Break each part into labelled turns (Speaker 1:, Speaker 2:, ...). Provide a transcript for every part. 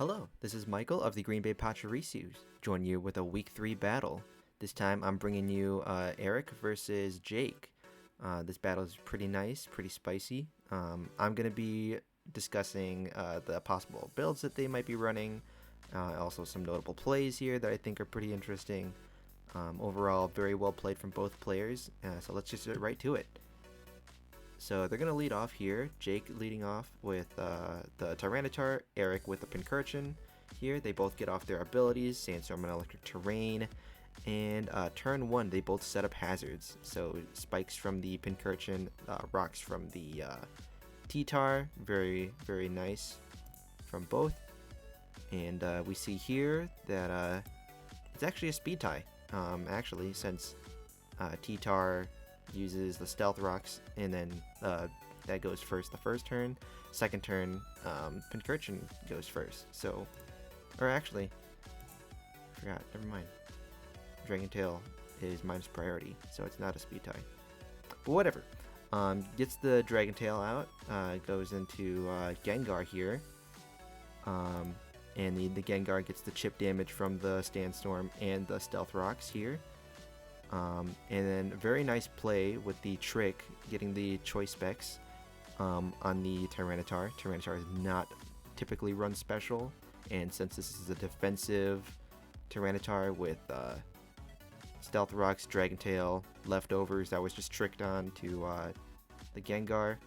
Speaker 1: Hello, this is Michael of the Green Bay Pachirisus, joining you with a Week 3 battle. This time I'm bringing you Eric versus Jake. This battle is pretty nice, pretty spicy. I'm going to be discussing the possible builds that they might be running, also some notable plays here that I think are pretty interesting. Overall, very well played from both players, so let's just get right to it. So they're going to lead off here. Jake leading off with the Tyranitar, Eric with the Pincurchin. Here they both get off their abilities, Sandstorm and Electric Terrain. And turn 1, they both set up hazards. So spikes from the Pincurchin, rocks from the T-Tar. Very, very nice from both. And we see here that it's actually a speed tie, actually, since T-Tar uses the stealth rocks, and then that goes first the first turn. Second turn, Pincurchin goes first. So, or actually, forgot. Never mind. Dragon Tail is minus priority, so it's not a speed tie. But whatever. Gets the Dragon Tail out. Goes into Gengar here. And the Gengar gets the chip damage from the Sandstorm and the stealth rocks here. And then a very nice play with the trick, getting the choice specs on the Tyranitar. Tyranitar is not typically run special, and since this is a defensive Tyranitar with Stealth Rocks, Dragon Tail, leftovers that was just tricked on to the Gengar.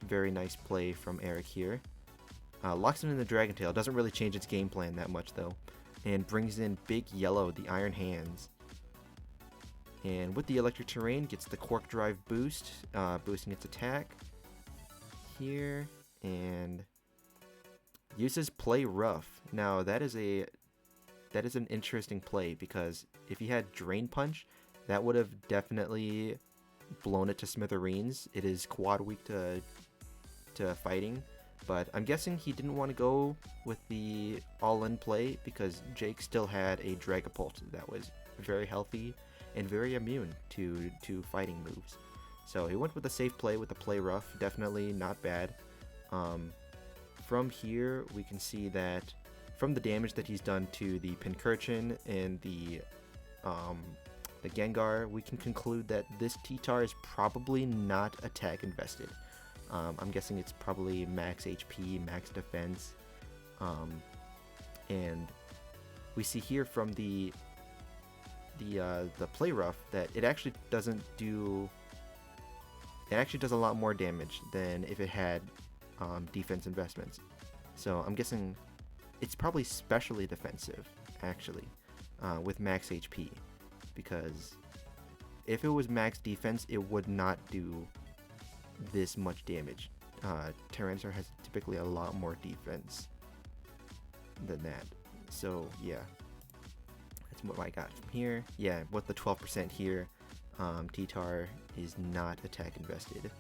Speaker 1: Very nice play from Eric here. Locks him in the Dragon Tail, doesn't really change its game plan that much though, and brings in Big Yellow, the Iron Hands. And with the Electric Terrain, gets the Quark Drive boost, boosting its attack here, and uses Play Rough. Now that is an interesting play, because if he had Drain Punch, that would have definitely blown it to smithereens. It is quad weak to fighting, but I'm guessing he didn't want to go with the all-in play because Jake still had a Dragapult that was very healthy and very immune to fighting moves. So he went with a safe play with the Play Rough, definitely not bad. From here, we can see that from the damage that he's done to the Pincurchin and the Gengar, we can conclude that this T-Tar is probably not attack invested. I'm guessing it's probably max HP, max defense. And we see here from the Play Rough that it actually doesn't do. It actually does a lot more damage than if it had defense investments. So I'm guessing it's probably specially defensive, actually, with max HP, because if it was max defense, it would not do this much damage. Tyranitar has typically a lot more defense than that. So yeah. What I got from here. Yeah, with the 12% here, T-Tar is not attack invested.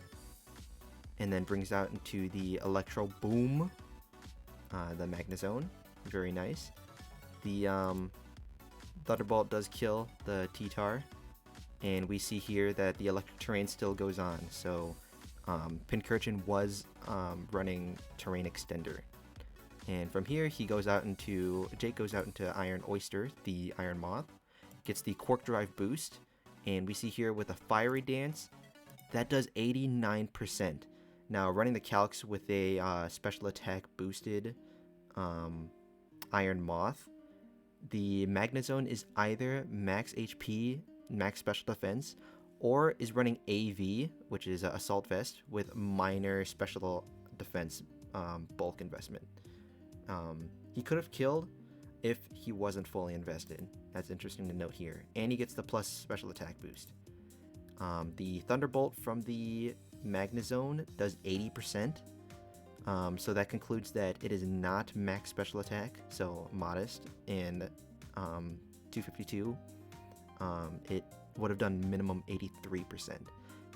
Speaker 1: And then brings out into the Electro Boom, the Magnezone. Very nice. The Thunderbolt does kill the T-Tar, and we see here that the Electric Terrain still goes on. So Pincurchin was running Terrain Extender. And from here, Jake goes out into Iron Oyster, the Iron Moth, gets the Quark Drive boost, and we see here with a Fiery Dance, that does 89%. Now, running the Calx with a special attack boosted Iron Moth, the Magnezone is either max HP, max special defense, or is running AV, which is Assault Vest, with minor special defense bulk investment. He could have killed if he wasn't fully invested. That's interesting to note here. And he gets the plus special attack boost. The Thunderbolt from the Magnezone does 80%. So that concludes that it is not max special attack, so modest. And 252, it would have done minimum 83%.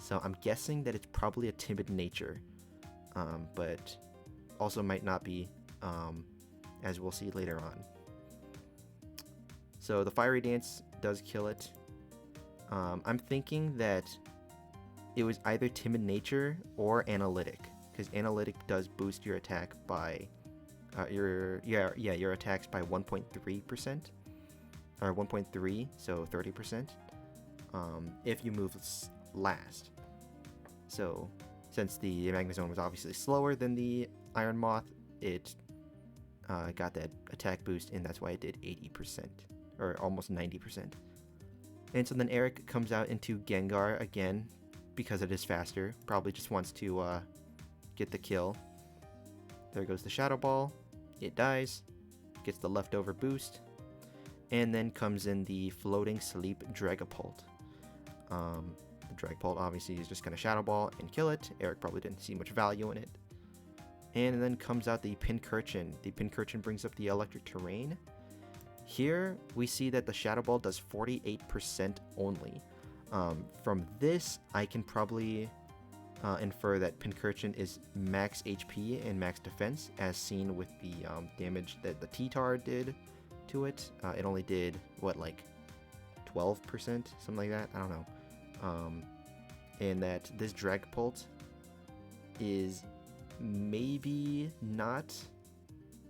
Speaker 1: So I'm guessing that it's probably a timid nature, but also might not be. As we'll see later on. So the Fiery Dance does kill it. I'm thinking that it was either Timid Nature or Analytic, because Analytic does boost your attack by your attacks by 1.3%, or 1.3, so 30%. If you move last. So since the Magnezone was obviously slower than the Iron Moth, it got that attack boost, and that's why it did 80%, or almost 90%. And so then Eric comes out into Gengar again, because it is faster. Probably just wants to get the kill. There goes the Shadow Ball. It dies, gets the leftover boost, and then comes in the Floating Sleep Dragapult. The Dragapult obviously is just going to Shadow Ball and kill it. Eric probably didn't see much value in it. And then comes out the Pincurchin. The Pincurchin brings up the Electric Terrain. Here we see that the Shadow Ball does 48% only. From this, I can probably infer that Pincurchin is max HP and max defense, as seen with the damage that the T-Tar did to it. It only did, what, like 12%? Something like that? I don't know. And that this Dragapult is maybe not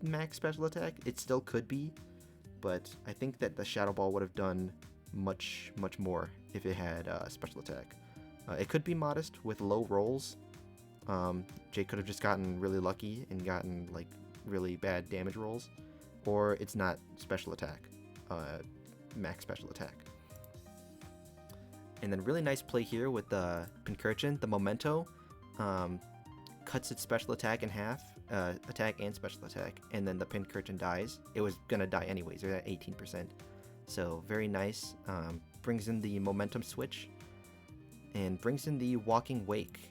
Speaker 1: max special attack. It still could be, but I think that the Shadow Ball would have done much more if it had special attack. It could be modest with low rolls. Jake could have just gotten really lucky and gotten like really bad damage rolls, or it's not special attack, max special attack. And then really nice play here with the Pincurchin. The Memento cuts its special attack in half, attack and special attack, and then the Pincurchin dies. It was gonna die anyways, they're at 18%. So very nice. Brings in the Momentum Switch, and brings in the Walking Wake.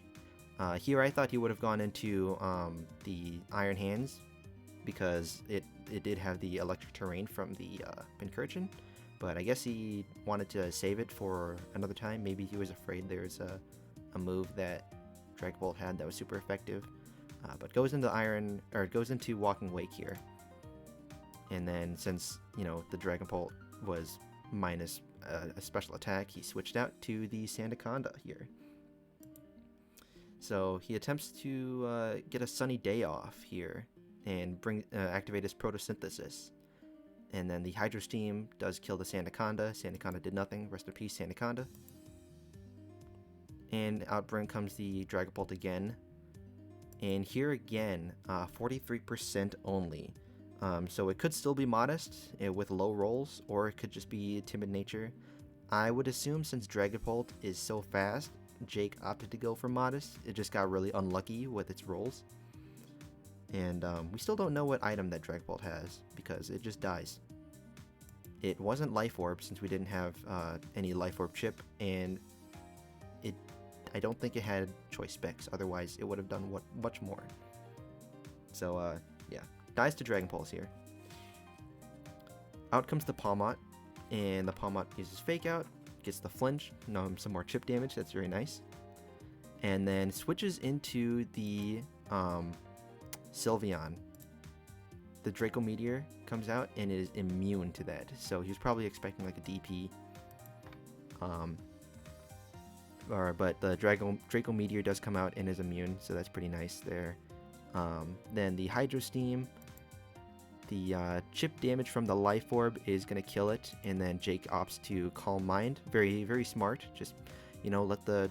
Speaker 1: Here I thought he would have gone into the Iron Hands, because it did have the Electric Terrain from the Pincurchin, but I guess he wanted to save it for another time. Maybe he was afraid there's a move that Dragapult had that was super effective, but goes into Walking Wake here. And then since the Dragapult was minus a special attack, he switched out to the Sandaconda here. So he attempts to get a Sunny Day off here and activate his Photosynthesis. And then the Hydro Steam does kill the Sandaconda. Sandaconda did nothing. Rest in peace, Sandaconda. And out comes the Dragapult again. And here again, 43% only. So it could still be modest with low rolls, or it could just be timid nature. I would assume since Dragapult is so fast, Jake opted to go for modest. It just got really unlucky with its rolls. And we still don't know what item that Dragapult has, because it just dies. It wasn't Life Orb, since we didn't have any Life Orb chip, and I don't think it had choice specs, otherwise it would have done much more. So yeah, dies to Dragon Pulse here. Out comes the Palmot, and the Palmot uses Fake Out, gets the flinch, some more chip damage, that's very nice. And then switches into the Sylveon. The Draco Meteor comes out and is immune to that, so he was probably expecting like a DP. But the Draco Meteor does come out and is immune, so that's pretty nice there. Then the Hydro Steam, the chip damage from the Life Orb is going to kill it, and then Jake opts to Calm Mind. Very, very smart. Just, let the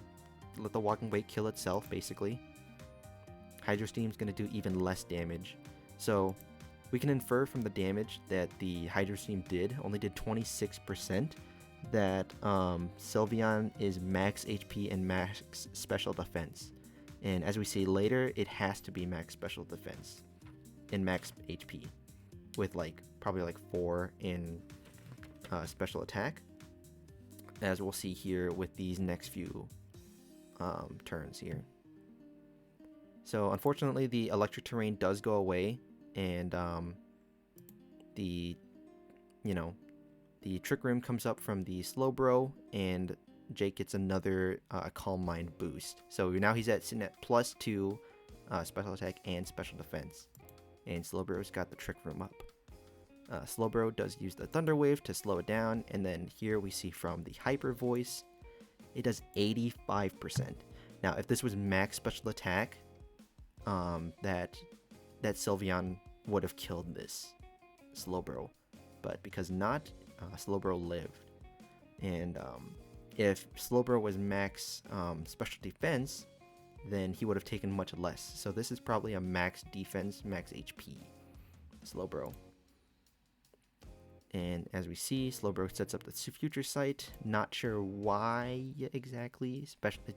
Speaker 1: Walking Wake kill itself, basically. Hydro Steam's going to do even less damage. So we can infer from the damage that the Hydro Steam only did 26%, that Sylveon is max HP and max special defense. And as we see later, it has to be max special defense and max HP, with probably 4 in special attack, as we'll see here with these next few turns here. So unfortunately, the Electric Terrain does go away, and the Trick Room comes up from the Slowbro, and Jake gets another Calm Mind boost. So now he's sitting at +2 special attack and special defense, and Slowbro's got the Trick Room up. Slowbro does use the Thunder Wave to slow it down, and then here we see from the Hyper Voice, it does 85%. Now, if this was max special attack, that Sylveon would have killed this Slowbro, but because not, Slowbro lived. And if Slowbro was max special defense, then he would have taken much less. So this is probably a max defense, max HP Slowbro. And as we see, Slowbro sets up the future sight. Not sure why exactly.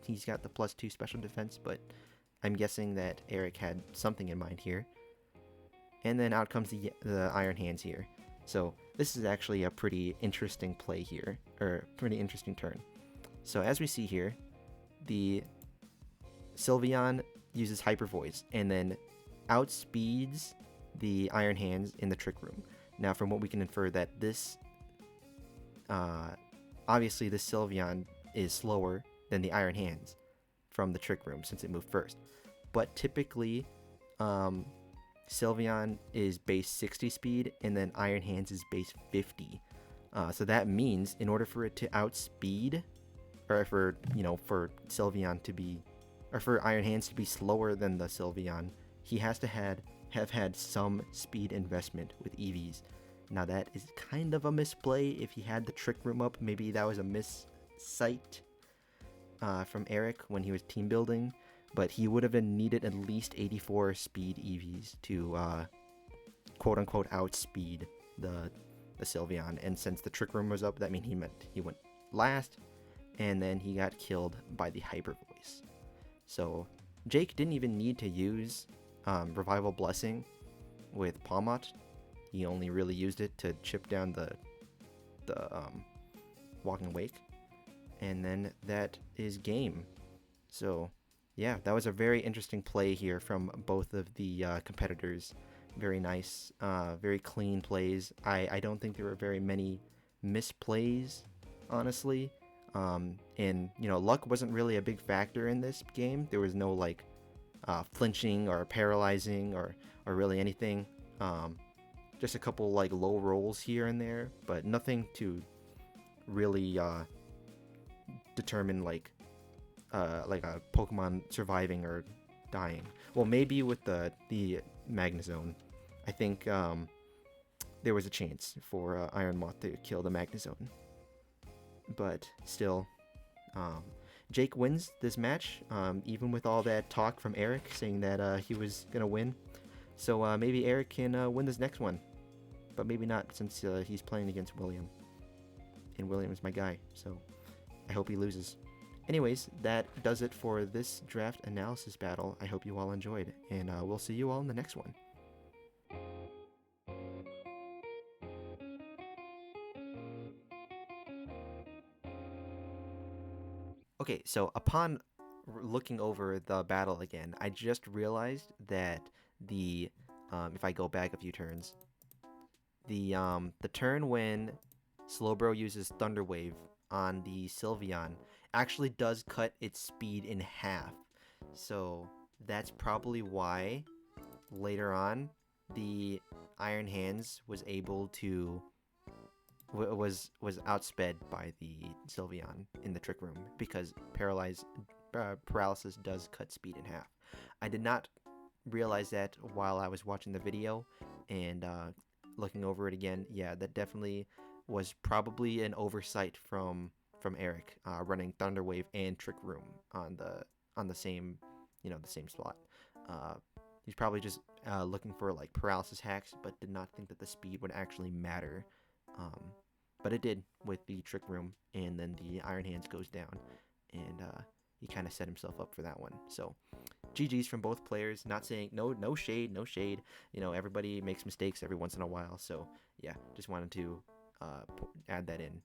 Speaker 1: He's got the +2 special defense, but I'm guessing that Eric had something in mind here. And then out comes the Iron Hands here. So this is actually a pretty interesting play here, or pretty interesting turn. So as we see here, the Sylveon uses Hyper Voice and then outspeeds the Iron Hands in the Trick Room. Now, from what we can infer, that this, obviously this Sylveon is slower than the Iron Hands from the Trick Room since it moved first. But typically, Sylveon is base 60 speed, and then Iron Hands is base 50. So that means in order for it to outspeed, or for Sylveon to be, or for Iron Hands to be slower than the Sylveon, he has to have had some speed investment with EVs. Now that is kind of a misplay. If he had the Trick Room up, maybe that was a missight from Eric when he was team building. But he would have needed at least 84 speed EVs to quote-unquote outspeed the Sylveon. And since the Trick Room was up, that meant he went last, and then he got killed by the Hyper Voice. So Jake didn't even need to use Revival Blessing with Palmot. He only really used it to chip down the Walking Wake. And then that is game. So yeah, that was a very interesting play here from both of the competitors. Very nice, very clean plays. I don't think there were very many misplays, honestly. And luck wasn't really a big factor in this game. There was no like flinching or paralyzing or really anything. Just a couple like low rolls here and there, but nothing to really determine like a Pokemon surviving or dying. Well, maybe with the Magnezone, I think there was a chance for Iron Moth to kill the Magnezone. But still, Jake wins this match, even with all that talk from Eric saying that he was gonna win. So maybe Eric can win this next one, but maybe not since he's playing against William, and William is my guy. So I hope he loses. Anyways, that does it for this draft analysis battle. I hope you all enjoyed, and we'll see you all in the next one. Okay, so upon looking over the battle again, I just realized that the if I go back a few turns, the turn when Slowbro uses Thunder Wave on the Sylveon actually does cut its speed in half. So that's probably why later on the Iron Hands was able to was outsped by the Sylveon in the Trick Room, because paralysis does cut speed in half. I did not realize that while I was watching the video, and looking over it again, yeah, that definitely was probably an oversight from Eric, running Thunder Wave and Trick Room on the same the same slot. He's probably just looking for like paralysis hacks, but did not think that the speed would actually matter. But it did with the Trick Room, and then the Iron Hands goes down, and he kind of set himself up for that one. So GG's from both players. Not saying no shade. Everybody makes mistakes every once in a while. So yeah, just wanted to add that in.